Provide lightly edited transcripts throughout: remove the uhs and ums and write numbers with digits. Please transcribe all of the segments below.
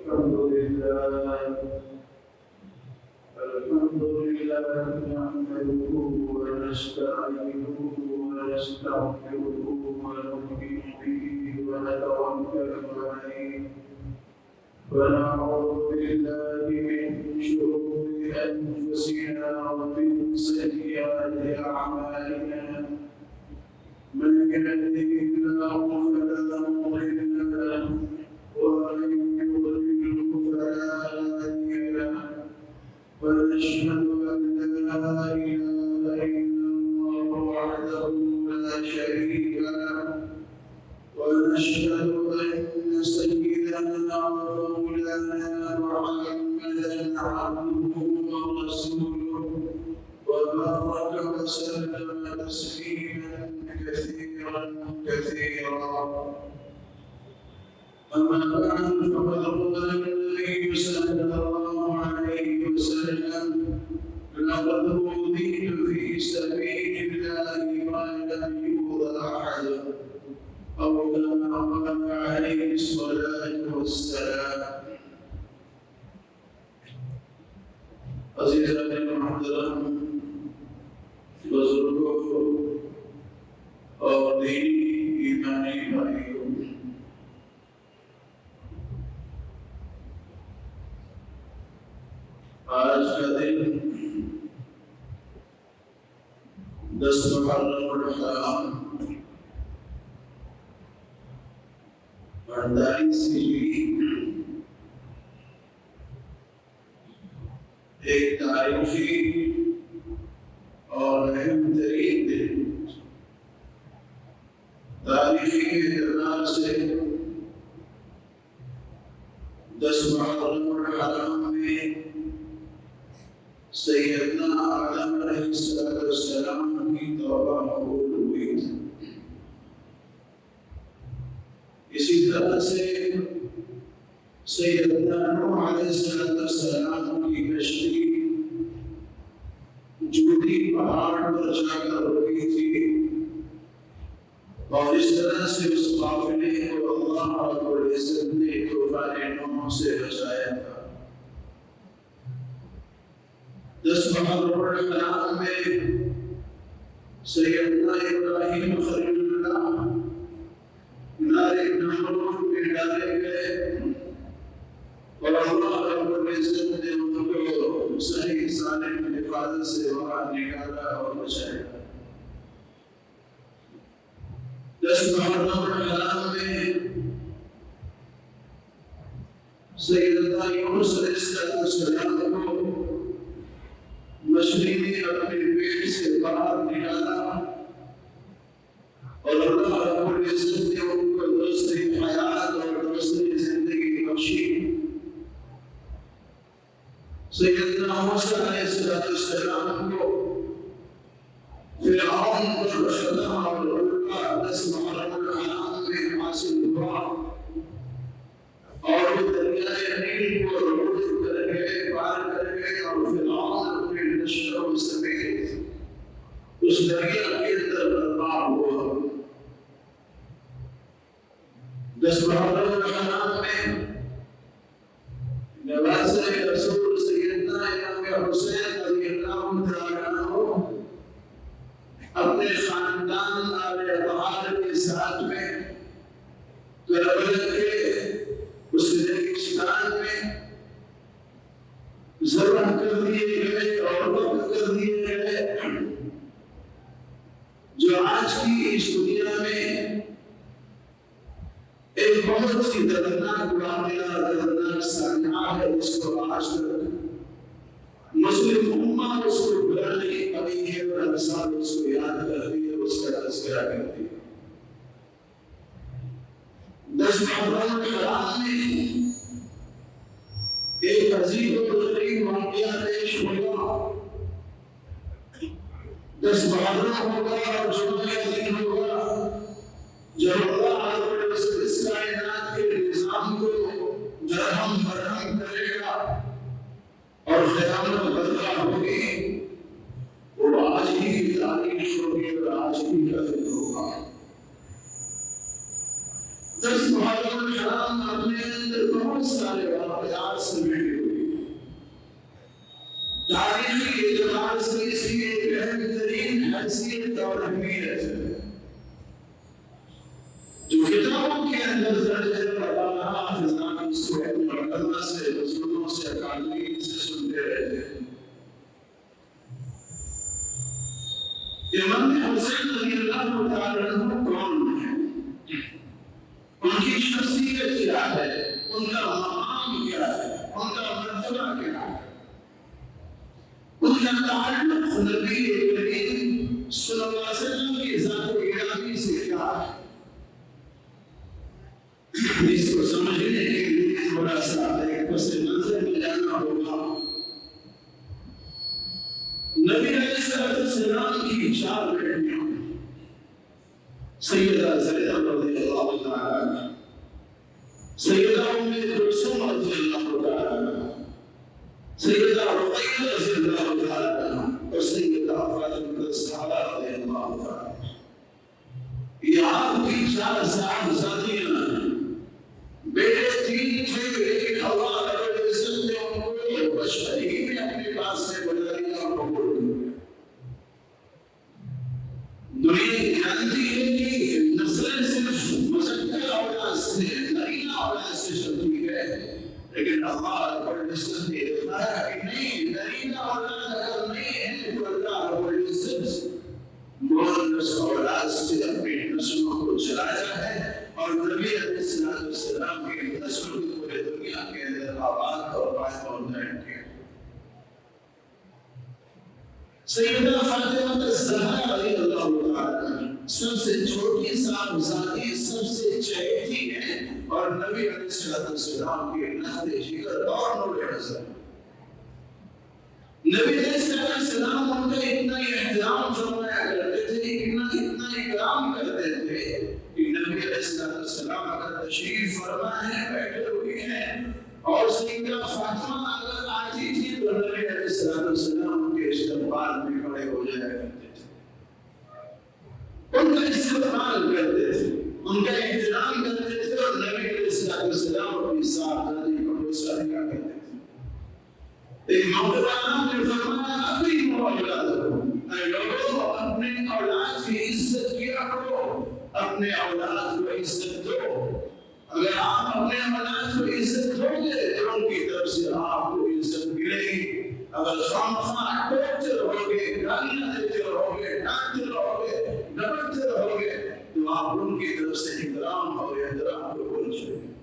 الحمد لله نحمده ونستعينه ونستغفره ونؤمن به ونتوكل عليه ونعوذ بالله من شرور أنفسنا ومن سيئات أعمالنا من يهده الله فلا مضل له ومن يضلله فلا هادي له ونشهد أن لا إله إلا الله وحده لا شريك له ونشهد أن سيدنا ومولانا محمدا عبده ورسوله وبارك وسلم تسليما كثيرا أما بعد فقد قال النبي صلى الله عليه وسلم لقد أوذيت في سبيل الله ما لم يؤذ أحد أو كما قال عليه الصلاة والسلام. عزیزان محترم بزرگوں اور دینی ایمانی بھائیوں، آج کا دن 10 محرم الحرام 48 ہجری ایک تاریخی اور اہم ترین دن، تاریخی اعتبار سے 10 محرم الحرام میں سیدنا آدم علیہ السلام کی توبہ قبول ہوئی تھی۔ اسی طرح سے سیدنا نوح علیہ السلام کی کشتی جودی پہاڑ پر جا کر رکی تھی، اور اس طرح سے اس قافلے کو اللہ رب العزت نے طوفان نوح سے بچایا تھا۔ 10 محرم الحرام میں سیدنا ابراہیم خلیل اللہ نارے نمرود میں ڈالے گئے، اور اللہ رب العزت نے ان کو صحیح سالم حفاظت سے باہر نکالا اور بچایا۔ 10 محرم الحرام میں سیدنا یونس علیہ السلام کو مچھلی نے اپنے پیٹ سے باہر نکالا، اور اللہ رب العزت نے ان کو درست حیات اور درست زندگی بخشی۔ سیدنا موسیٰ علیہ السلام کو فرعون پر فتح اور القا 10 محرم الحرام میں حاصل ہوا، اور وہ دریائے نیل کو عبور کر گئے، پار کر گئے، اور فرعون اپنے لشکروں سمیت اس دریا کے اندر برپا ہوا۔ 10 محرم الحرام میں نوازہ رسول سیدنا امام حسین رضی اللہ تعالیٰ عنہ اپنے خاندان آل اطہار کے ساتھ میں کربلا کے اس ریگستان میں ذبح کر دیے گئے اور وقت کر دیے گئے، جو آج کی اس دنیا میں ایک بہت ہی دردناک واقعہ، دردناک سانحہ ہے، جس کو آج تک مسلم امہ اس کو بھلا نہیں پائی ہے، اور ہر سال اس کو یاد کرتی ہے، اس کا تذکرہ کرتی ہے۔ 10 محرم الحرام میں ایک عظیم و غریب واقعہ پیش ہوا۔ 10 محرم ہوگا اور جمعہ کا دن ہوگا، جب اللہ رب العزت اس کائنات کے نظام کو درہم برہم کرے گا اور قیامت برپا ہوگی۔ وہ آج ہی کی تاریخ ہوگی اور آج ہی کا دن ہوگا۔ 10 محرم الحرام اپنے اندر بہت سارے واقعات سے ملی ہوئی تاریخی اعتبار سے اس کی ایک اہم ترین حیثیت اور اہمیت ہے جو کتابوں کے اندر درج ہے اور حافظان اس کو اپنے علماء سے بزرگوں سے اکادمین سے سنتے رہتے ہیں۔ امام حسین رضی اللہ تعالیٰ عنہ کون ہے؟ ان کی شخصیت کیا ہے؟ ان کا مقام کیا ہے؟ ان کا مرتبہ کیا ہے؟ ان کا تعلق نبی کریم صلی اللہ علیہ وسلم کی ذات گرامی سے کیا ہے؟ اس کو سمجھنے کے لیے تھوڑا سا ایک پس منظر میں جانا ہوگا۔ نبی علیہ السلام کی 4 بیٹیاں سیدہ زینب رضی اللہ تعالیٰ عنہا، سیدہ ام کلثوم رضی اللہ تعالیٰ عنہا، سیدہ رقیہ رضی اللہ تعالیٰ عنہا اور سیدہ فاطمہ الزہرا رضی اللہ تعالیٰ عنہا۔ یہ آپ کی 4 صاحبزادیاں ہیں۔ بیٹے 3 تھے لیکن اللہ رب العزت نے ان کو بچپن میں اپنے پاس سے بلا لیا اور قبول کر لیا۔ دنیا جانتی ہے کہ نسلیں صرف مذکر اولاد سے نرینہ اولاد سے چلتی ہے، لیکن اللہ رب العزت نے بتایا کہ نہیں، نرینہ اولاد اگر نہیں ہے تو اللہ رب العزت مؤنث اولاد سے اپنی نسلوں کو چلایا ہے اور نبی علیہ السلام کی نسل کو پورے دنیا کے اندر آباد اور قائم اور دائم کیا۔ سیدہ فاطمہ الزہرا رضی اللہ تعالیٰ عنہا سب سے چھوٹی صاحبزادی، سب سے چہیتی ہیں اور نبی علیہ السلام کے نخل جگر اور نور نظر۔ نبی علیہ السلام ان کا اتنا احترام فرمایا کرتے تھے، اتنا اکرام کرتے تھے کہ نبی علیہ السلام اگر تشریف فرما ہے، بیٹھے ہوئے ہیں اور سیدہ فاطمہ اگر آتی تھی تو نبی علیہ السلام ان کے استقبال میں کھڑے ہو جایا کرتے تھے، ان کا استقبال کرتے تھے، ان کا احترام کرتے تھے اور نبی علیہ السلام اپنی صاحبزادی کو بوسہ دیا کرتے تھے۔ ایک موقع پر آپ نے فرمایا اکریموا اولادکم، اے لوگوں اپنے اولاد کی عزت کیا کرو، اپنے اولاد کو عزت دو۔ اگر آپ اپنے اولاد کو عزت دو گے تو ان کی طرف سے آپ کو عزت ملے گی۔ اگر خامخواہ ٹوکتے رہو گے، گالیاں دیتے رہو گے، ڈانٹتے رہو گے، ڈپٹتے رہو گے تو آپ ان کی طرف سے احترام اور احترام کو بھول جائیں گے۔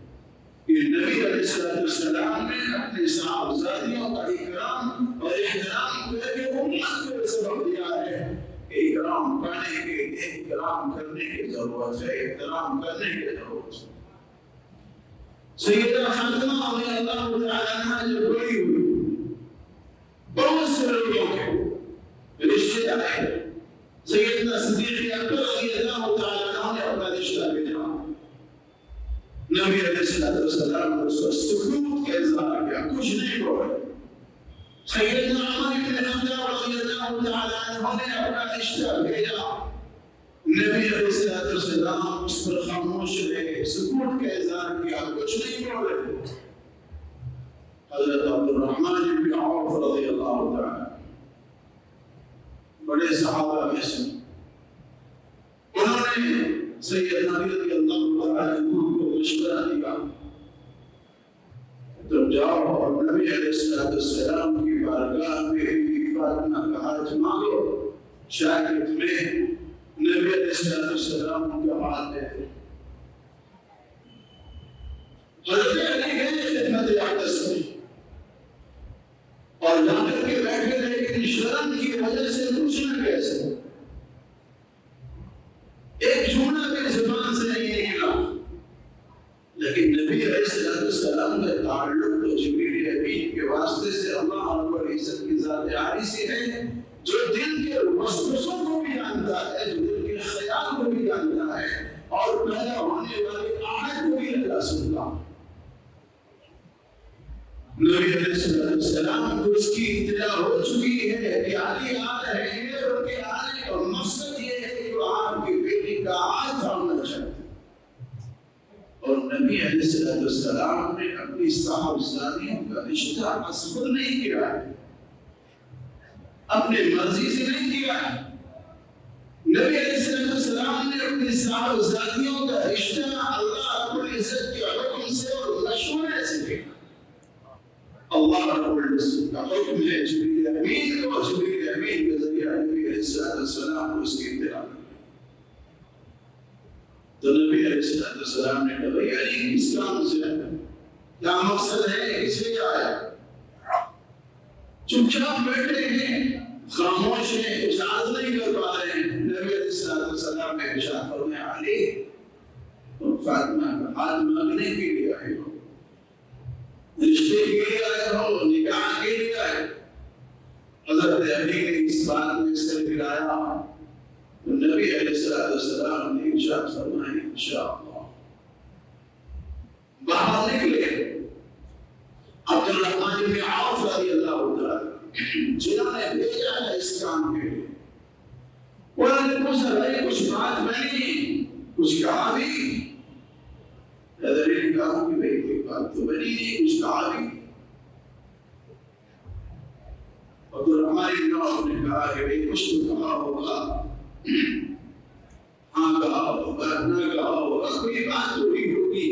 یہ نبی علیہ السلام نے اپنے صاحبزادیوں کا اکرام اور احترام کر کے امت کو سبق دیا ہے کہ اکرام پانے کے لیے اکرام کرنے کی ضرورت ہے، احترام کرنے کی ضرورت ہے۔ سیدہ فاطمہ رضی اللہ تعالیٰ عنہا جو بڑی ہوئی، بہت سے لوگوں کے رشتے آئے، سیدنا صدیق اکبر رضی اللہ تعالیٰ عنہ نے اپنا رشتہ بھیجا، نبی علیہ السلام نے اس کو سکوت کا اظہار کیا، کچھ نہیں بولے۔ سیدنا عمر بن خطاب رضی اللہ تعالیٰ عنہ نے اپنا رشتہ بھیجا، نبی علیہ السلام اس پر خاموش رہے، سکوت کا اظہار کیا، کچھ نہیں بولے۔ حضرت عبد الرحمن بن عوف رضی اللہ تعالیٰ بڑے صحابہ میں سے، انہوں نے سیدنا علی رضی اللہ تعالیٰ عنہ کو مشورہ دیا، تو جاؤ اور نبی علیہ السلام کی بارگاہ میں فاطمہ کا ہاتھ مانگو، شاید تمہیں نبی علیہ السلام کا ہاتھ دے دے۔ حضرت علی گئے خدمت اقدس میں اور جا کر کے بیٹھے، لیکن شرم کی وجہ سے پوچھنا کیسے؟ ایک جملہ بھی زبان سے نہیں نکلا، لیکن نبی علیہ السلام کا تعلق تو جبریل امین کے واسطے سے اللہ رب العزت کی ذات عالی سے ہے، جو دل کے وسوسوں کو بھی جانتا ہے، جو دل کے خیال کو بھی جانتا ہے اور پیدا ہونے والے آہت کو بھی اللہ سنتا۔ نبی علیہ السلام کو اس کی اطلاع ہو چکی ہے کہ علی آ رہے ہیں، ان کے آنے کا مقصد یہ ہے کہ وہ آپ کی بیٹی کا ہاتھ تھامنا چاہتے ہیں، اور نبی علیہ السلام نے اپنی صاحبزادیوں کا رشتہ خود نہیں کیا ہے، اپنے مرضی سے نہیں کیا ہے۔ نبی علیہ السلام نے اپنی صاحبزادیوں کا رشتہ اللہ رب العزت کے حکم سے اور مشورے سے کیا۔ اللہ رب العزت کا حکم ہے جبریل امین کو، جبریل امین کے ذریعہ نبی علیہ السلام کو اس کی اطلاع دی۔ تو نبی علیہ السلام نے کہا علی کس کام سے ہے، کیا مقصد ہے، کس لیے آیا؟ چپ چاپ بیٹھے ہیں، خاموش ہیں، کچھ عرض نہیں کر پا رہے ہیں۔ نبی علیہ السلام نے ارشاد فرمایا علی تم فاطمہ کا ہاتھ مانگنے کے لیے آئے ہو، رشتے کے لیے آئے ہو، نکاح کے لیے آئے ہو۔ حضرت علی نے اس بات میں سر گرایا، نبی علیہ السلام نے ارشاد فرمایا انشاءاللہ۔ باہر نکلے عبد الرحمن بن عوف رضی اللہ تعالی جنہوں نے بھیجا ہے اس کام کے لیے، انہوں نے پوچھا بھائی کچھ بات بنی، کچھ کہا بھی؟ حضرت نے کہا کہ بھائی کوئی بات تو بنی نہیں، کچھ کہا بھی؟ عبد الرحمن بن عوف نے کہا کہ بھائی کچھ تو کہا ہوگا، ہاں کہا ہوگا، نہ کہا ہوگا، کوئی بات تو ہی ہوگی۔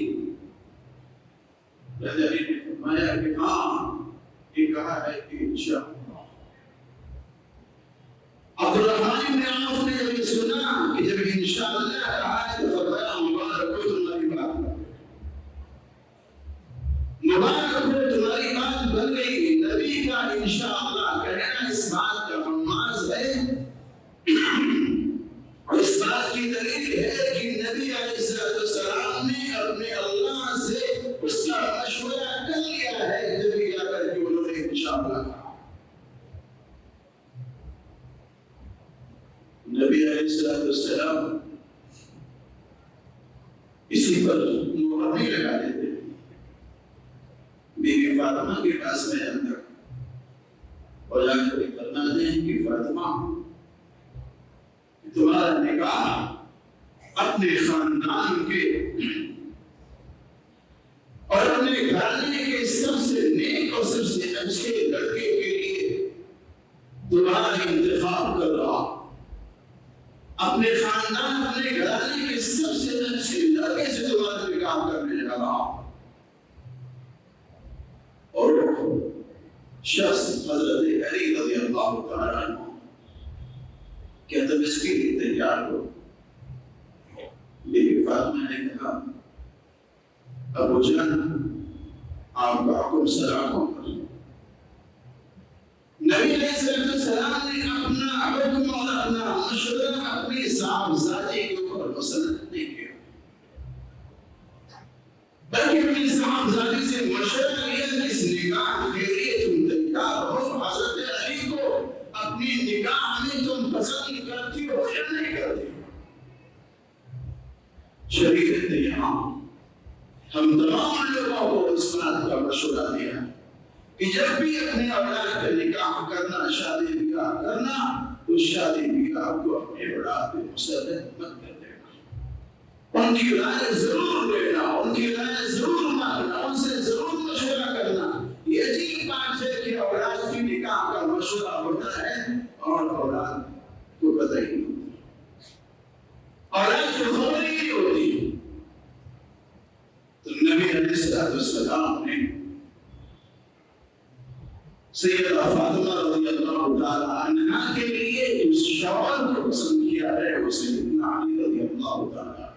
حضرت نے فرمایا کہ ہاں یہ کہا ہے کہ انشاءاللہ۔ عبد الرحمن بن عوف نے جب یہ سنا کہ جب انشاءاللہ کہا ہے تو فرمایا مبارک ہو تمہاری بات، مبارک ہو تمہاری بات بن گئی۔ نبی کا انشاءاللہ کہنا اس بات کا نماز ہے، اور اس بات کی دلیل ہے کہ نبی علیہ السلام نے اپنے اللہ سے اس کا مشورہ کر لیا ہے، جب جا کر کے انہوں نے انشاءاللہ کہا۔ نبی علیہ السلام اسی پر مہر نہیں لگا دیتے۔ بیوی فاطمہ کے پاس میں اندر اور جا کر فرما دیں کہ فاطمہ تمہارا نکاح اپنے خاندان کے اور اپنے گھرانے کے سب سے نیک اور سب سے اچھے لڑکے کے لیے تمہارا انتخاب کر رہا، اپنے خاندان اپنے گھرانے کے سب سے اچھے لڑکے سے تمہارا نکاح کرنے جا رہا۔ اور شخص حضرت علی رضی اللہ تعالیٰ عنہ کیا تم اس کے لیے تیار ہو؟ لیکن فاطمہ نے کہا ابو جان آپ کا حکم سلاموں پر۔ نبی علیہ السلام نے اپنا حکم اور اپنا مشورہ اپنی صاحبزادی کے اوپر مسلط نہیں کیا، بلکہ اپنی صاحبزادی سے مشورہ لیا کہ اس نکاح کے لیے تم تیار ہو؟ حضرت علی کو اپنی نکاح میں تم پسند کرتی ہو یا نہیں کرتی ہو؟ شریعت نے یہاں ہم تمام لوگوں کو اس بات کا مشورہ دیا کہ جب بھی اپنے اولاد کا نکاح کرنا، شادی بیاہ کرنا، تو شادی بیاہ کو اپنے اولاد میں مسلط مت کر دینا، ان کی رائے ضرور لینا، ان کی رائے ضرور ماننا، ان سے ضرور مشورہ کرنا۔ یہ عجیب بات ہے کہ اولاد کی نکاح کا مشورہ ہوتا ہے اور اولاد کو پتہ ہی نہیں ہوتا، اولاد کو خبر ہی نہیں ہوتی۔ تو نبی علیہ السلام نے سیدہ فاطمہ رضی اللہ تعالی عنہا کے لیے اس شوہر کو پسند کیا ہے، وہ سیدنا علی رضی اللہ تعالی۔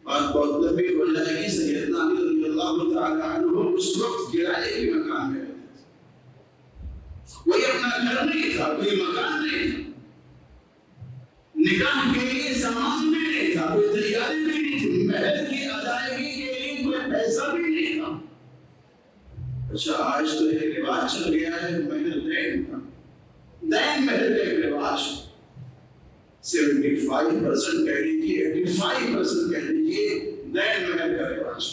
بات بہت لمبی ہو جائے گی۔ سیدنا علی رضی اللہ تعالی عنہ اس وقت کرائے کے مکان میں رہتے تھے، کوئی اپنا گھر نہیں تھا، کوئی مکان نہیں تھا، نکاح کے لیے سامان بھی نہیں تھا، کوئی تیاری بھی نہیں تھی، مہر کی ادائیگی کے لیے کوئی پیسہ بھی نہیں تھا۔ اچھا آج تو ایک رواج چل گیا ہے مہر دین کا، دین مہر کا ایک رواج، 75% کہہ لیجیے، 85% کہہ لیجیے، دین مہر کا رواج۔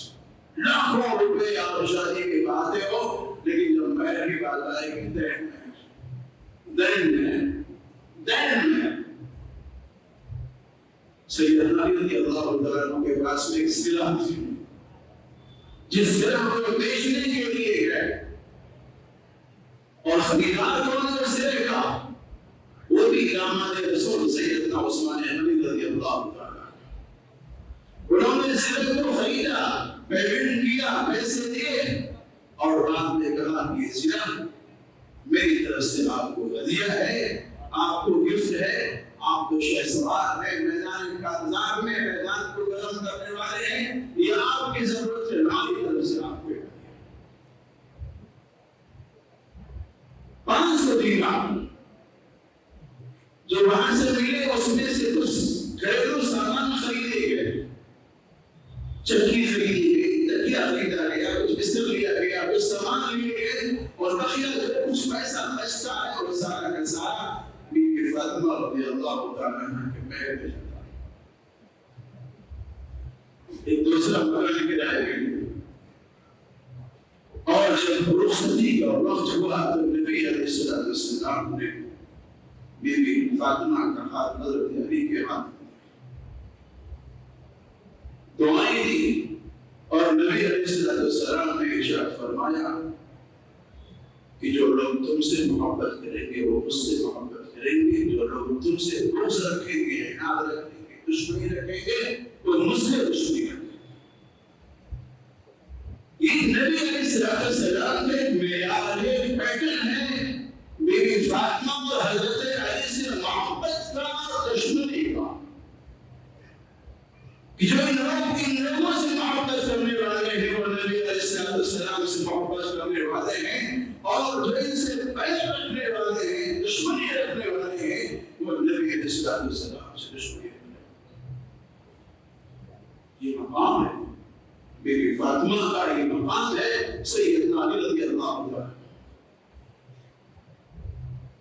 لاکھوں روپے آپ شادی کی باتیں ہو، لیکن جب مہر کی بات آئے گی دین مہر، دین مہر، دین مہر۔ سیدنا علی رضی اللہ تعالیٰ عنہ کے پاس میں ایک سلہ تھی، جس سلہ کو بیچنے کے لیے گئے اور خریدار کون ہے اس سلے کا؟ وہ بھی داماد رسول سیدنا عثمان غنی رضی اللہ تعالیٰ عنہ۔ انہوں نے سلے کو خریدا، پیمنٹ کیا، پیسے دیے اور بعد میں کہا کہ یہ سلہ میری طرف سے آپ کو ہدیہ ہے، آپ کو گفٹ ہے، آپ کو شہسوار ہے، میدان کارزار میں میدان کو گرم کرنے والے ہیں، یہ آپ کی ضرورت ہے، ہماری طرف سے آپ کو ہدیہ۔ 500 دینار جو وہاں سے ملے اس میں سے کچھ گھریلو سامان خریدے گئے، چکی خریدی گئی، تکیا خریدا گیا، کچھ بستر لیا گیا، کچھ سامان لیے گئے اور بقیہ جو کچھ پیسہ بچتا ہے وہ سارا کا سارا بی بی فاطمہ رضی اللہ تعالیٰ عنہ کے محل میں جاتا ہے۔ ایک دوسرا مکان کرائے کے لیے، اور جب رخصتی کا وقت ہوا تو نبی علیہ السلام نے بی بی فاطمہ کا ہاتھ حضرت علی کے ہاتھ دعائیں دی اور نبی علیہ السلام نے ارشاد فرمایا کہ جو لوگ تم سے محبت کریں گے وہ مجھ سے محبت کریں گے، جو لوگ تم سے بغض رکھیں گے، عناد رکھیں گے، دشمنی رکھیں گے وہ مجھ سے دشمنی رکھیں گے۔ یہ نبی علیہ السلام کے معیار ایک پیٹرن ہے بی بی فاطمہ اور حضرت علی سے محبت کا اور دشمنی کا، کہ جو ان لوگوں سے محبت کرنے والے ہیں وہ نبی علیہ السلام سے محبت کرنے والے ہیں، اور جو ان سے بیعت رکھنے والے ہیں، دشمنی رکھنے والے ہیں، وہ نبی علیہ السلام سے دشمنی رکھنے والے ہیں۔ یہ مقام ہے بی بی فاطمہ کا، یہ مقام ہے سیدنا علی رضی اللہ عنہ،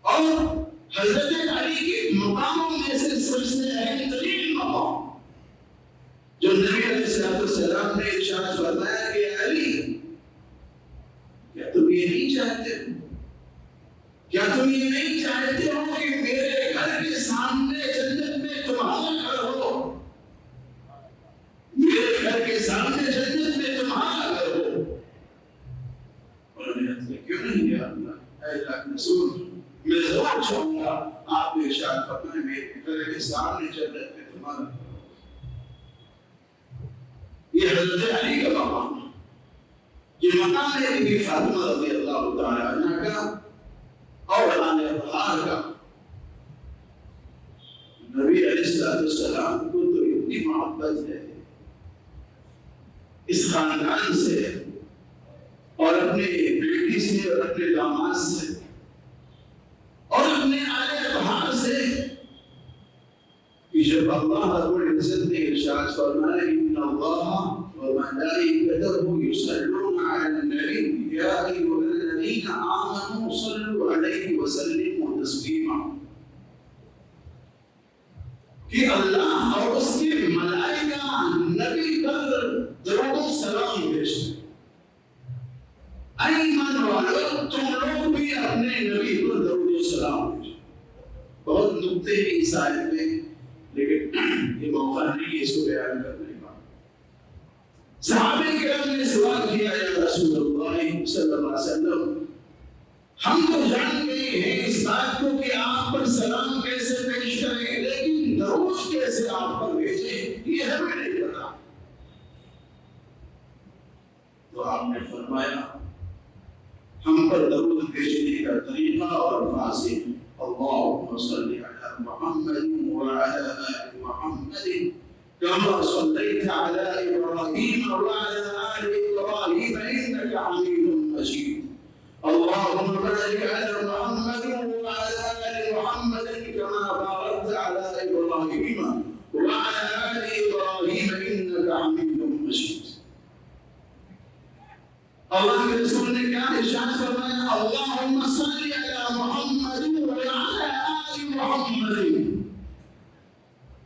اور حضرت علی کے مقاموں میں سے سب سے اہم ترین مقام جو نبی علیہ السلام نے ارشاد فرمایا کہ علی کیا تم یہ نہیں چاہتے ہو، کیا تم یہ نہیں چاہتے ہو کہ میرے گھر کے سامنے جنت میں تمہارا گھر ہو، میرے گھر کے سامنے جنت میں تمہارا گھر ہو؟ انہوں نے کہا کیوں نہیں یا اللہ، اے اللہ کے رسول میں ضرور چاہوں گا، آپ نے ارشاد فرمایا میرے گھر کے سامنے جنت میں تمہارا گھر ہو۔ یہ حضرت علی کا مقام ہے، یہ مقام ہے بی بی فاطمہ رضی اللہ تعالیٰ عنہ کا اور آل اطہار کا۔ نبی علیہ السلام کو تو اتنی محبت ہے اس خاندان سے اور اپنے بیٹی سے اور اپنے داماد سے اور اپنے آل اطہار سے کہ جب اللہ رب العزت نے ارشاد فرمایا ان اللہ وملائکتہ یصلون علی النبی یا ایھا الذین آمنوا صلوا علیہ وسلموا تسلیما، کہ اللہ اور اس کے ملائکہ نبی پر درود و سلام بھیجتے ہیں۔ اے ایمان والو تم لوگ بھی اپنے نبی پر درود و سلام بھیجو۔ بہت نکتے ہیں اس آیت میں، لیکن یہ موقع نہیں اس کو بیان کرنے کا۔ صحابہ کرام نے سوال کیا یا رسول اللہ صلی اللہ علیہ وسلم، ہم تو جان گئے ہیں اس بات کو کہ آپ پر سلام کیسے پیش کریں، لیکن درود کیسے آپ پر بھیجیں یہ ہمیں نہیں پتا۔ تو آپ نے فرمایا ہم پر درود بھیجنے کا طریقہ اور الفاظ ہیں، اللهم صل على محمد وعلى آل محمد كما صليت على إبراهيم وعلى آل إبراهيم إنك حميد مجيد، اللهم بارك على محمد وعلى آل محمد كما باركت على إبراهيم وعلى آل إبراهيم إنك حميد مجيد۔ اللہ کے رسول نے کیا ارشاد فرمایا، اللهم صل على محمد وعلى آل محمد،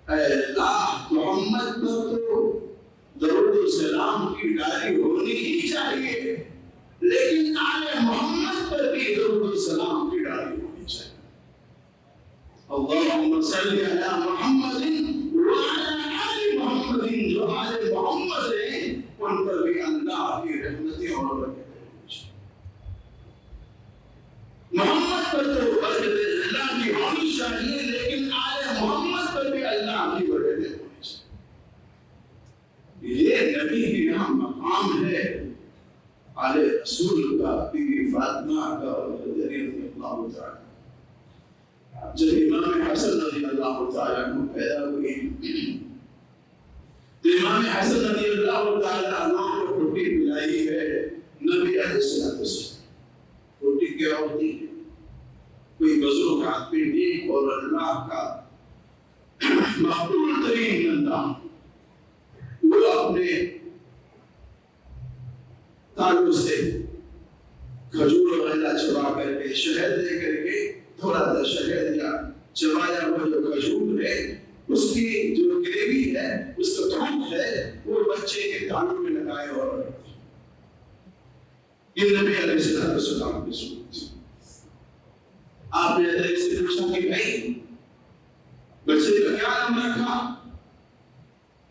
اے اللہ محمد پر تو درود و سلام کی ڈاری ہونی ہی چاہیے، لیکن آل محمد پر بھی درود و سلام کی ڈاری ہونی چاہیے۔ اللهم صل على محمد وعلى اللہ کی رحمتیں اور برکتیں ہونی چاہیے۔ محمد پر تو برکت اللہ کی ہونی چاہیے، لیکن آل محمد پر بھی اللہ کی برکتیں ہونی چاہیے۔ یہ نبی کے یہاں مقام ہے، آل رسول کا، بی بی فاطمہ کا اور رضی اللہ تعالیٰ۔ جب امام حسن رضی اللہ تعالیٰ عنہ پیدا ہوئے تو امام حسن رضی اللہ تعالیٰ عنہ کو روٹی پلائی ہے نبی علیہ السلام۔ روٹی کیا ہوتی ہے؟ کوئی بزرگ آدمی نیک اور اللہ کا مقبول ترین بندہ، وہ اپنے تالوں سے کھجور وغیرہ چبا کر کے، شہد دے کر کے، تھوڑا سا شہد یا چبایا ہوا جو کھجور ہے، اس کی جو گریوی ہے، اس کا تھوک ہے، وہ بچے کے تالوں میں لگائے اور یہ نبی علیہ السلام کی سنت تھی۔ آپ نے حضرت سے پوچھا کہ بھائی بچے کا کیا نام رکھا؟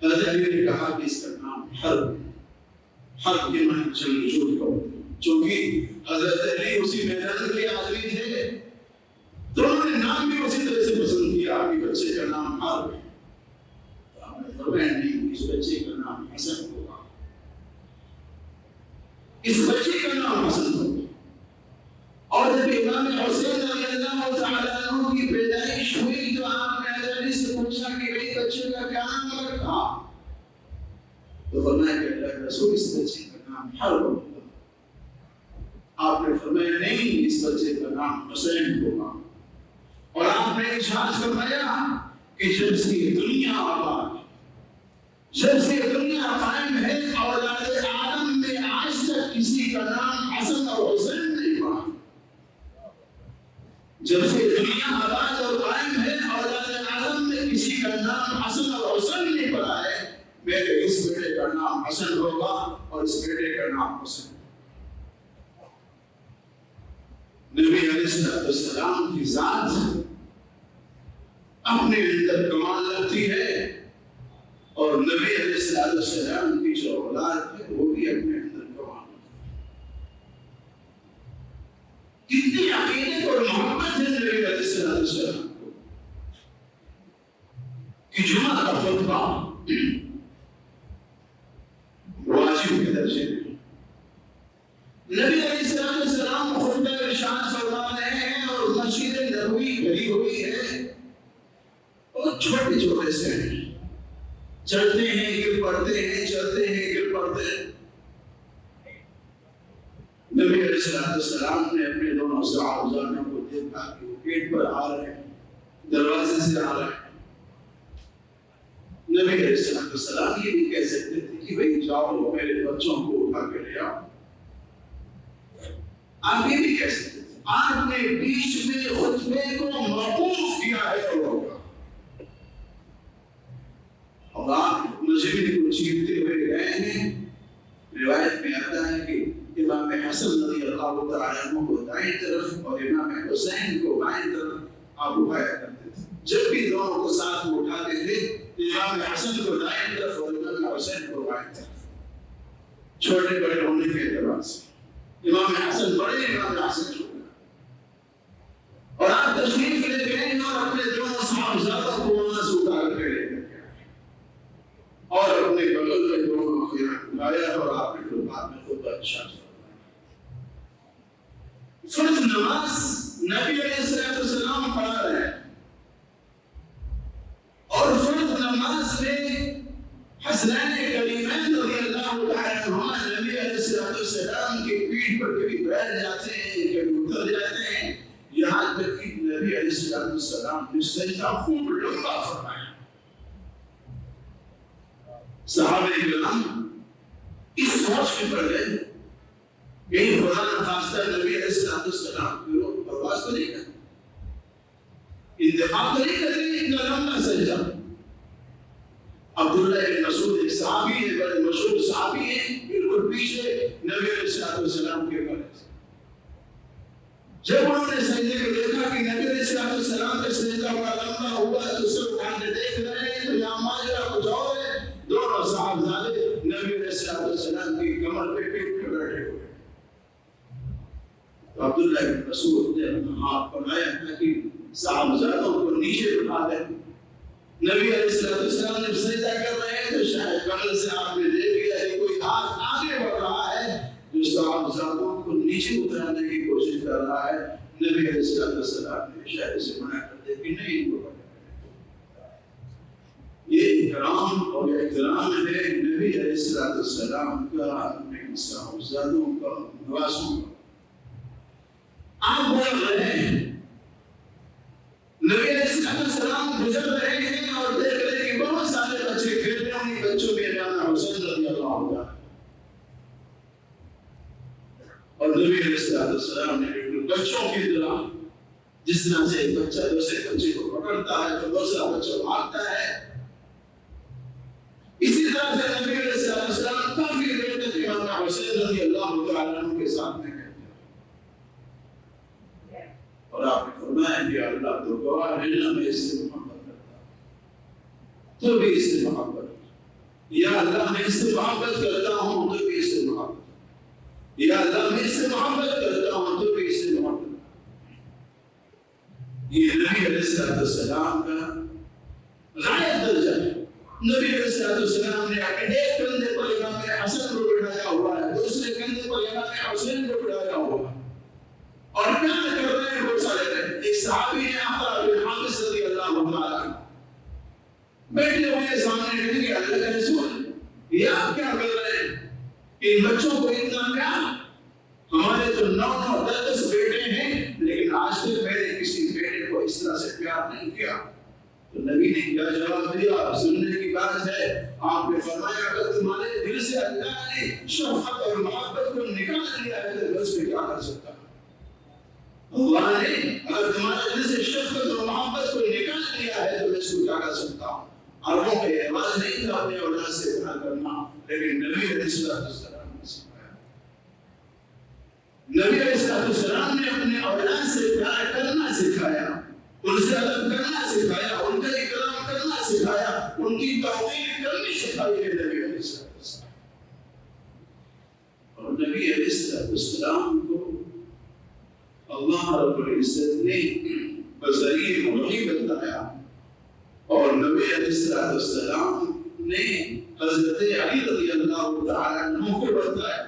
حضرت علی نے کہا کہ اس کا نام حرب کے معنی جنگ جوڑ کا ہوتا ہے، چونکہ حضرت علی اسی میدان کے آدمی تھے تو انہوں نے نام بھی اسی طرح سے پسند کیا کہ بچے کا نام حرب ہے۔ تو آپ نے فرمایا نہیں، اس بچے کا نام حسن ہوگا، اس بچے کا نام حسن ہوگا۔ اور جب امام حسین رضی اللہ تعالیٰ عنہ کی پیدائش ہوئی تو آپ نے حضرت علی سے پوچھا کہ بھئی بچے کا کیا نام رکھا؟ تو فرمایا کہ اللہ رسول اس بچے کا نام حرب ہوگا۔ آپ نے فرمایا نہیں، اس بچے کا نام حسین ہوگا۔ اور آپ نے ارشاد فرمایا کہ جب سے دنیا آباد، جب سے دنیا قائم ہے، اولاد آدم میں آج تک کسی کا نام حسن اور حسین نہیں پڑا۔ جب سے دنیا آباد اور قائم ہے، اولاد آدم میں کسی کا نام حسن اور حسین نہیں پڑا ہے۔ میرے اس بیٹے کا نام حسن ہوگا اور اس بیٹے کا نام حسین۔ نبی علیہ السلام کی ذات اپنے اندر کمال رکھتی ہے، اور نبی علیہ السلام کی جو اولاد ہے وہ بھی اپنے اندر کمال رکھتی ہے۔ کتنی عقیدت اور محبت ہے نبی علیہ السلام کو کہ جمعہ کا خطبہ واجب کے درجے میں۔ نبی علیہ السلام خطبہ ارشاد فرما رہے ہیں اور مسجد نبوی بھری ہوئی ہے، اور چھوٹے چھوٹے سے ہیں، چلتے ہیں گر پڑتے ہیں، چلتے ہیں گر پڑتے ہیں۔ نبی علیہ السلام نے اپنے دونوں صحابہ کو دیکھا کہ وہ پیٹ پر آ رہے ہیں، دروازے سے آ رہے ہیں۔ نبی علیہ السلام یہ بھی کہہ سکتے تھے کہ بھئی جاؤ میرے بچوں کو اٹھا کے لے آؤ، آپ یہ بھی کہہ سکتے تھے۔ آپ نے بیچ میں خطبے کو موقوف کیا ہے لوگوں کا، اور آپ مسجد کو چیرتے ہوئے گئے ہیں۔ روایت میں آتا ہے کہ امام حسن رضی اللہ تعالیٰ عنہ کو دائیں طرف اور امام حسین کو بائیں طرف آپ اٹھایا کرتے تھے۔ جب بھی دونوں کو ساتھ میں اٹھاتے تھے، امام حسن کو دائیں طرف اور امام حسین کو بائیں طرف، چھوٹے بڑے ہونے کے اعتبار سے۔ امام حسن بڑے، امام حسن چھوٹے، اور آپ تشریف لے گئے اور اپنے دونوں صحابزادوں کو وہاں سے اٹھا کر لے گئے اور اپنے بغل میں دونوں کو لایا، اور آپ نے پھر بعد میں خطبہ ارشاد فرمایا۔ فرض نماز نبی علیہ السلام پڑھا رہے ہیں، اور فرض نماز میں حسنین کریمین رضی اللہ تعالیٰ عنہما نبی علیہ السلام کی پیٹھ پر کبھی بیٹھ جاتے ہیں، کبھی اتر جاتے ہیں، یہاں تک کہ نبی علیہ السلام نے سجدہ خوب لمبا فرمایا۔ صحابہ کرام اس سوچ میں پڑ گئے کہ خدا نخواستہ نبی علیہ السلام کو پرواز تو نہیں کریں، انتخاب تو نہیں کریں اتنا لمبا سجدہ۔ عبداللہ بن مسعود ایک صحابی ہے، بڑے مشہور صحابی ہیں، بالکل پیچھے نبی علیہ السلام کے کھڑے تھے۔ جب انہوں نے سجدے کو دیکھا کہ نبی علیہ السلام کا سجدہ بڑا لمبا ہوا تو سب اٹھا کے دیکھ رہے ہیں، تو یہاں ماجرا کچھ اور ہے۔ دونوں صاحبزادے نبی علیہ السلام کی کمر پہ پیٹ پہ بیٹھے ہوئے. تو عبداللہ بن مسعود نے اپنا ہاتھ پڑھایا تاکہ صاحبزادوں کو نیچے اٹھا دیں. نبی علیہ السلام نے سجدہ کر رہے ہیں تو شاید کمر سے آپ نے دیکھ لیا کہ کوئی ہاتھ آگے بڑھ رہا ہے جو صاحبزادوں کو نیچے اتارنے کی کوشش کر رہا ہے. نبی علیہ السلام نے شاید اسے منع کر دیا کہ نہیں ان کو. یہ اکرام اور احترام ہے نبی علیہ السلام کا اپنے صاحبزادوں کا نوازوں کا. آپ بول رہے ہیں نبی علیہ السلام گزر رہے ہیں اور دیکھ رہے ہیں کہ بہت سارے بچے کھیل رہے ہیں. بچوں کے نام حسین رضی اللہ عنہ اور نبی علیہ السلام نے بچوں کی طرح جس طرح سے ایک بچہ دوسرے بچے کو پکڑتا ہے تو دوسرا بچہ بھاگتا ہے اسی طرح سے نبی علیہ السلام کافی دیر تک امام حسین رضی اللہ تعالیٰ عنہ کے ساتھ میں رہتے ہیں. اور آپ نے فرمایا کہ اللہ تو گواہ ہے نہ میں اس سے محبت کرتا تو بھی اس سے محبت, یا اللہ میں اس سے محبت کرتا ہوں تو بھی اس سے محبت, یا اللہ میں اس سے محبت کرتا ہوں تو بھی اس سے محبت. یہ نبی علیہ السلام کا غائب درجہ ہے. نبی علیہ السلام نے اپنے ایک کندھے پر امام حسن کو بٹھایا ہوا ہے, دوسرے کندھے پر امام حسین کو بٹھایا ہوا ہے اور پیار کر رہے ہیں. بہت سارے رہے ایک صحابی ہے عطاء بن حارث رضی اللہ تعالیٰ عنہ بیٹھے ہوئے سامنے کہتے کہ اللہ کا رسول یہ آپ کیا کر رہے ہیں کہ بچوں کو اتنا پیار, ہمارے تو 9-10 بیٹے ہیں لیکن آج تک میں نے کسی بیٹے کو اس طرح سے پیار نہیں کیا. تو نبی نے کیا جواب دیا, سننے کی بات ہے. آپ نے فرمایا اگر تمہارے دل سے اللہ نے شفقت اور محبت کو نکال لیا ہے تو بس میں کیا کر سکتا ہوں. اللہ نے اگر تمہارے دل سے شفقت اور محبت کو نکال لیا ہے تو بس میں کیا کر سکتا ہوں. عربوں کے رواج نہیں تھا اپنے اولاد سے پیار کرنا, لیکن نبی علیہ السلام نے سکھایا. نبی علیہ السلام نے اپنے اولاد سے پیار کرنا سکھایا, ان سے ادب کرنا سکھایا, ان کا اکرام کرنا سکھایا, ان کی توقیر کرنی سکھائی ہے نبی علیہ السلام. اور نبی علیہ السلام کو اللہ رب العزت نے بذریعہ وحی بتایا اور نبی علیہ السلام نے حضرت علی رضی اللہ تعالیٰ عنہ کو بتایا.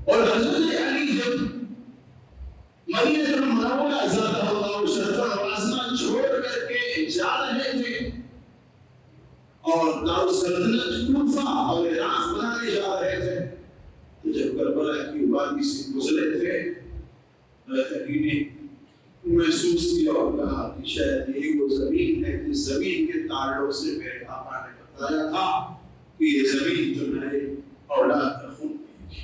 اور حضرت علی جب مدینہ المنورہ زادہ اللہ شرفا اور عظمت چھوڑ کر کے جا رہے تھے اور دارالسلطنت کوفہ اور عراق بنانے جا رہے تھے تو جب کربلا کی وادی سے گزرے تھے علی نے محسوس کیا اور کہا کہ شاید یہی وہ زمین ہے کہ زمین کے تعلق سے میرے آقا نے بتایا تھا کہ یہ زمین تو میرے اولاد کا خون پیے گی.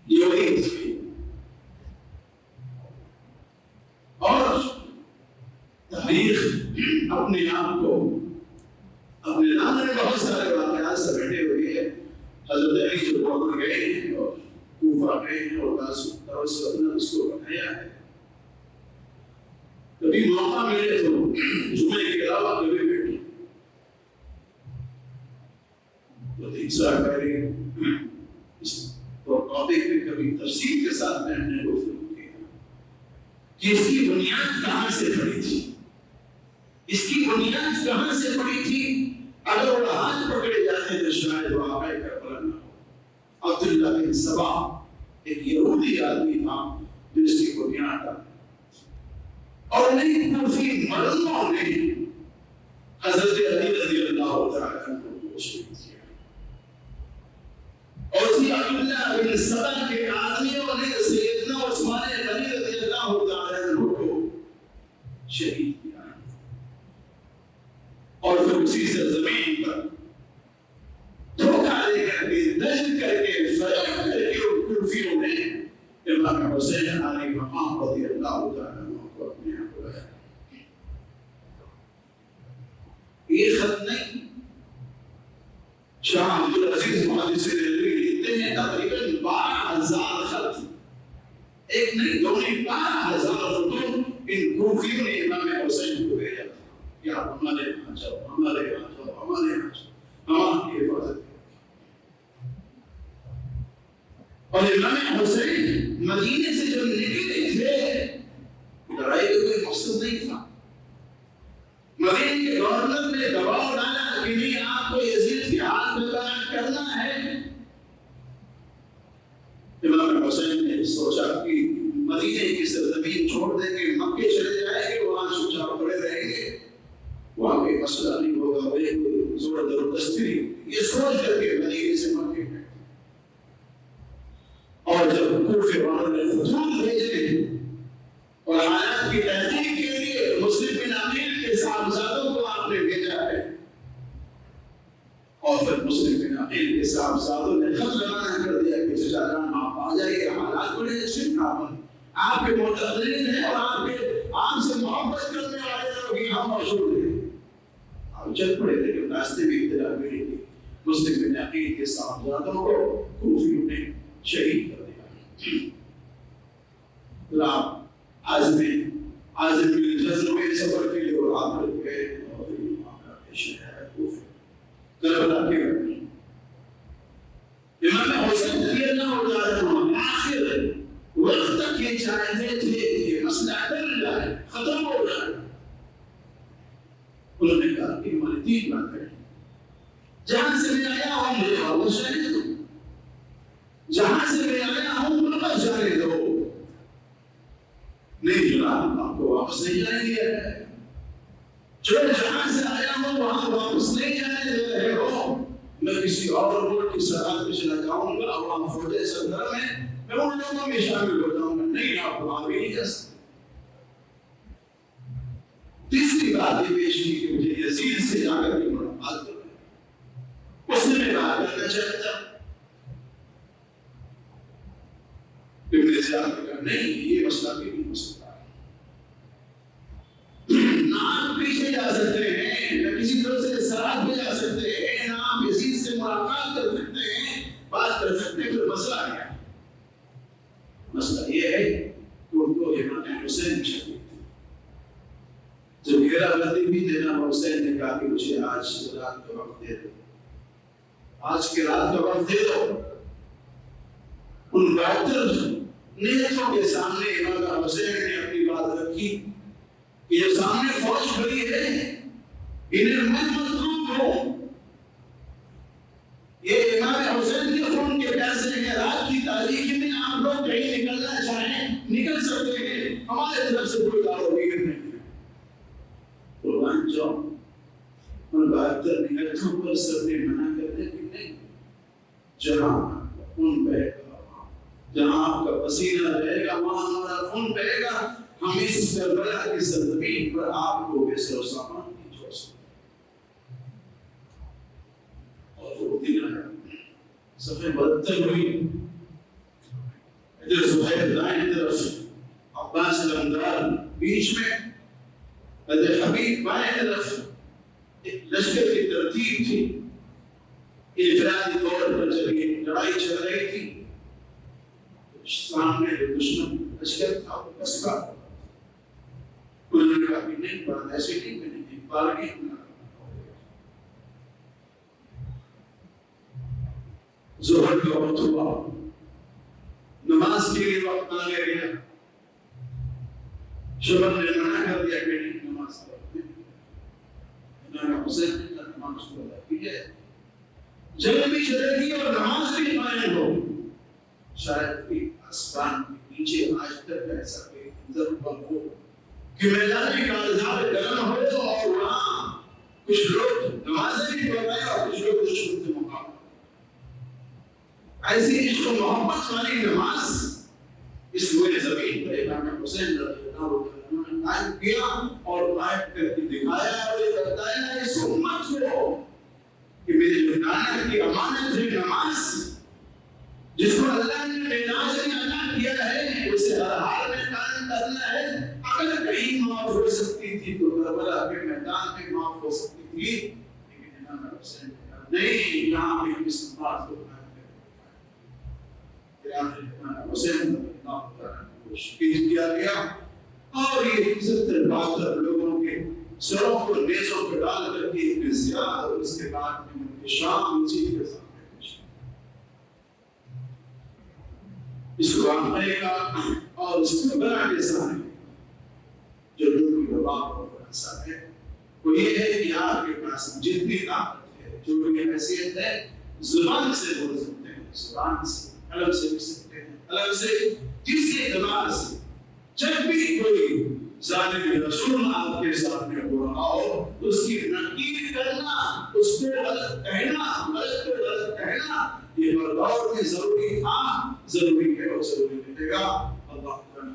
یہ وہی زمین اور تاریخ اپنے آپ کو اپنے نام میں بہت سارے واقعات سمیٹے ہوئے ہیں. حضرت علی جو وہاں گئے ہیں اور کوفہ گئے ہیں اور دارالسلطنت اس کو بنایا ہے. کبھی موقع ملے تو جمعے کے علاوہ کبھی بیٹھے تو 3 سال پہلے اس ٹاپک پہ کبھی تفصیل کے ساتھ میں نے گفتگو کیا کہ اس کی بنیاد کہاں سے پڑی تھی, اس کی بنیاد کہاں سے پڑی تھی. اگر وہ ہاتھ پکڑے جاتے تو شاید وہ واقعہ کربلا نہ ہو. عبداللہ بن سبا ایک یہودی آدمی تھا جو اس کی بنیاد تھا اور نہیں کوفی مرنوں نے حضرت علی رضی اللہ تعالیٰ عنہ کو شہید کیا. اور اسی عبداللہ بن سبا کے آدمیوں نے سیدنا عثمان غنی رضی اللہ تعالیٰ عنہ کو شہید کیا اور پھر اسی سرزمین پر دھوکہ دے کر کے دجل کر کے فریب کر کے کوفیوں نے امام حسین علیہ مقام رضی اللہ تعالیٰ عنہ کو اپنے یہاں بلایا. یہ خط نہیں شاہ عبدالعزیز محدث دہلوی لکھتے ہیں تقریباً 12,000 خط, ایک نہیں دو نہیں 12,000 خطوط ان کوفیوں نے امام حسین کو بھیجا تھا کہ آپ ہمارے یہاں جاؤ, ہمارے یہاں ہمارے ہماری حفاظت. اور امام حسین مدینے سے جب نکلے تھے لڑائی کا کوئی مقصد نہیں تھا. مدینے کے گورنر نے دباؤ ڈالا کہ نہیں آپ کو یزید کی حالت میں بیان کرنا ہے. امام حسین نے سوچا کہ مدینے کی سرزمین چھوڑ دیں گے, مکے چلے جائیں گے, وہاں چپچاپ پڑے رہیں گے, وہاں کوئی مسئلہ نہیں ہوگا, کوئی زور زبردستی. یہ سوچ کر کے مدینے سے مکے گئے. اور جب کوفے والوں نے فتوح بھیجے اور حالات کی تحقیق کے لیے مسلم بن عقیل کے صاحبزادوں کو آپ نے بھیجا ہے, اور پھر مسلم بن عقیل کے صاحبزادوں نے خط روانہ کر دیا کہ چچا جان آپ آ جائیے, حالات بڑے اچھے ہیں, آپ کے معتقدین ہیں اور آپ سے محبت کرنے والے لوگ یہاں موجود ہیں. آپ چل پڑے, لیکن راستے میں ابتلا ملی تھی. مسلم بن عقیل کے صاحبزادوں کو کوفیوں نے شہید کر دیا. عازم سفر کے لیے اور آپ گئے اور شہر کوفہ کربلا کے امام حسین رضی اللہ عنہ آخر وقت تک یہ چاہتے تھے کہ مسئلہ ٹل جائے, ختم ہو جائے. انہوں نے کہا کہ ہماری تین بات کریں, جہاں سے میں آیا ہوں مجھے واپس جانے دو, جہاں سے میں آیا ہوں واپس جانے دو. نہیں جناب آپ کو واپس نہیں جانے دیا ہے, جو جہاں سے آیا ہوں وہاں واپس نہیں جانے دے رہے ہو. میں کسی اور ملک کی سرحد میں چلا جاؤں گا, وہاں فوج سردار میں ان لوگوں میں شامل ہو جاؤں گا. نہیں, آپ وہاں بھی نہیں جا سکتے. تیسری بات یہ پیش کی کہ مجھے یزید سے جا کر کے ملاقات کرنا ہے, اس نے میں بات کرنا چاہتا. ابن زیاد نے کہا نہیں, یہ مسئلہ بھی نہیں ہو سکتا. نہ آپ پیچھے جا سکتے ہیں, نہ کسی طرح سے سرحد پہ جا سکتے ہیں, نہ آپ یزید سے ملاقات کر سکتے ہیں, بات کر سکتے ہیں. پھر مسئلہ کیا ہے؟ مسئلہ یہ ہے کہ ان کو امام حسین شہید تھے. جب گھیرا بندی بھی دینا, حسین نے کہا کہ مجھے آج رات کا وقت دے دو, آج کی رات کا وقت دے دو. ان بہتر نیتوں کے سامنے امام حسین نے اپنی بات رکھی کہ جو سامنے فوج کھڑی ہے انہیں مت مطلوب ہو. یہ امام حسین کے خون کے پیاسے ہیں, رات کی تاریکی میں آپ لوگ کہیں نکلنا چاہیں نکل سکتے ہیں, ہمارے طرف سے کوئی دعویٰ نہیں ہے. قربان جاؤ, ان بہتر نیتوں پر سب نے منع کر دیا کہ نہیں, جہاں خون بہے گا, جہاں آپ کا پسینہ رہے گا وہاں ہمارا خون بہے گا. ہم اس کربلا کی سرزمین پر آپ کو بے سر و سامان نہیں چھوڑ سکتے. اور وہ دن صفحے 72 ہوئی, ادھر زہیر دائیں طرف, عباس علمدار بیچ میں, ادھر حبیب بائیں طرف. لشکر کی ترتیب تھی, انفرادی طور پر جب یہ لڑائی چل رہی تھی, سامنے جو دشمن لشکر تھا وہ کسبا. انہوں نے کہا کہ نہیں, بات ایسے نہیں, میں نے بار نہیں ہونا. ظہر کا وقت ہوا, نماز کے لیے وقت آ گیا. شبر نے منع کر دیا کہ نہیں, نماز کا وقت نہیں. امام حسین نے کہا نماز کو ادا کیجیے, جنگ بھی چلے گی اور نماز بھی قائم ہو. شاید کہ آسمان کے نیچے آج تک ایسا کوئی منظر ہو کہ میدان کاغذات گرم ہو اور وہاں کچھ لوگ نمازیں بھی پڑھ رہے ہیں اور کچھ لوگ دشمن سے مقابلہ. ایسی عشق و محبت والی نماز اس روئے زمین پر امام حسین رضی اللہ عنہ نے قائم کیا اور قائم کر کے دکھایا اور یہ بتایا اس امت کو کہ میرے جو نانا کی امانت ہے نماز, جس کو اللہ نے معراج میں عطا کیا ہے, اسے ہر حال میں قائم کرنا ہے. اگر کہیں معاف ہو سکتی تھی تو کربلا کے میدان میں معاف ہو سکتی تھی, لیکن امام حسین نے کہا نہیں, یہاں پہ اس بات کو قائم کرنا ہے. امام حسین کو شہید کیا گیا اور یہ 70-72 لوگوں کے سروں کو نیزوں پہ ڈال کر کے ابن زیاد اور اس کے بعد شام جیت کے سامنے پیش اس واقعے کا اور اس کو بنا کے سامنے جو لوگ کی دباؤ کو ایسا ہے وہ یہ ہے کہ آپ کے پاس جتنی طاقت ہے جو بھی حیثیت ہے زبان سے بول سکتے ہیں زبان سے قلم سے لکھ سکتے ہیں قلم سے جس کے دماغ سے جب بھی کوئی ظالم رسول آپ کے سامنے ہو رہا ہو اس کی نقید کرنا اس کو غلط کہنا غلط کو غلط کہنا یہ بردور میں ضروری تھا ضروری ہے اور ضروری رہے گا اللہ تعالیٰ